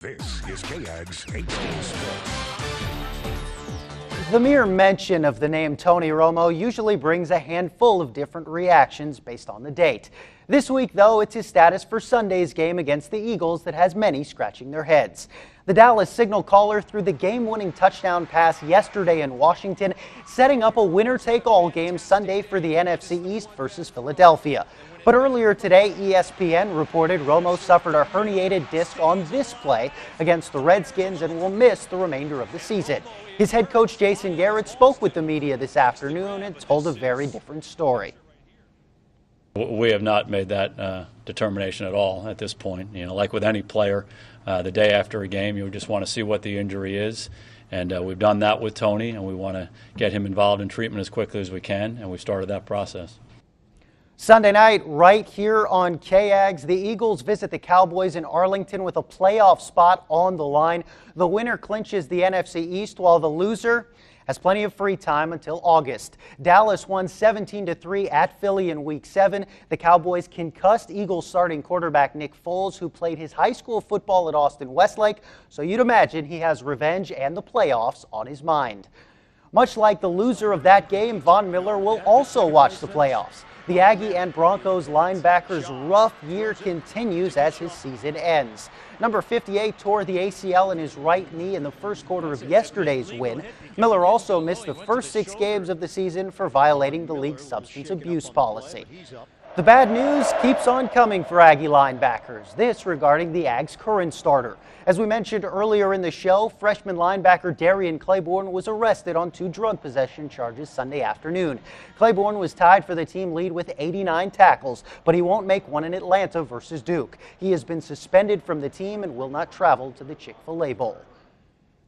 This is KAGS Sports. The mere mention of the name Tony Romo usually brings a handful of different reactions based on the date. This week, though, it's his status for Sunday's game against the Eagles that has many scratching their heads. The Dallas signal caller threw the game-winning touchdown pass yesterday in Washington, setting up a winner-take-all game Sunday for the NFC East versus Philadelphia. But earlier today, ESPN reported Romo suffered a herniated disc on this play against the Redskins and will miss the remainder of the season. His head coach Jason Garrett spoke with the media this afternoon and told a very different story. We have not made that determination at all at this point. You know, like with any player, the day after a game, you just want to see what the injury is. And we've done that with Tony, and we want to get him involved in treatment as quickly as we can, and we've started that process. Sunday night, right here on KAGS, the Eagles visit the Cowboys in Arlington with a playoff spot on the line. The winner clinches the NFC East, while the loser has plenty of free time until August. Dallas won 17-3 at Philly in Week 7. The Cowboys concussed Eagles starting quarterback Nick Foles, who played his high school football at Austin Westlake, so you'd imagine he has revenge and the playoffs on his mind. Much like the loser of that game, Von Miller will also watch the playoffs. The Aggie and Broncos linebacker's rough year continues as his season ends. Number 58 tore the ACL in his right knee in the first quarter of yesterday's win. Miller also missed the first 6 games of the season for violating the league's substance abuse policy. The bad news keeps on coming for Aggie linebackers, this regarding the Ag's current starter. As we mentioned earlier in the show, freshman linebacker Darian Claiborne was arrested on 2 drug possession charges Sunday afternoon. Claiborne was tied for the team lead with 89 tackles, but he won't make one in Atlanta versus Duke. He has been suspended from the team and will not travel to the Chick-fil-A Bowl.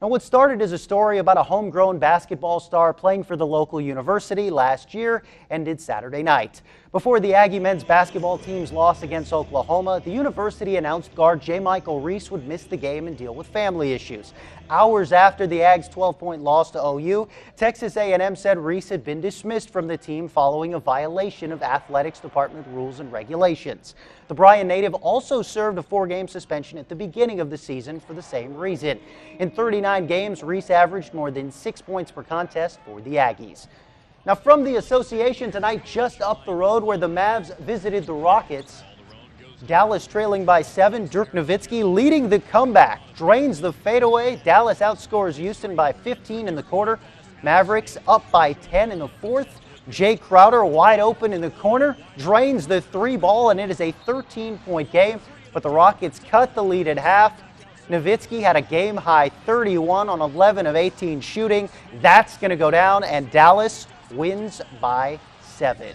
Now, what started as a story about a homegrown basketball star playing for the local university last year ended Saturday night. Before the Aggie men's basketball team's loss against Oklahoma, the university announced guard J. Michael Reese would miss the game and deal with family issues. Hours after the Ags' 12-point loss to OU, Texas A&M said Reese had been dismissed from the team following a violation of athletics department rules and regulations. The Bryan native also served a 4-game suspension at the beginning of the season for the same reason. In 39 games, Reese averaged more than 6 points per contest for the Aggies. Now, from the association tonight, just up the road where the Mavs visited the Rockets, Dallas trailing by 7. Dirk Nowitzki leading the comeback, drains the fadeaway. Dallas outscores Houston by 15 in the quarter. Mavericks up by 10 in the fourth. Jay Crowder wide open in the corner, drains the 3-ball, and it is a 13-point game. But the Rockets cut the lead at half. Nowitzki had a game-high 31 on 11 of 18 shooting. That's going to go down, and Dallas wins by 7.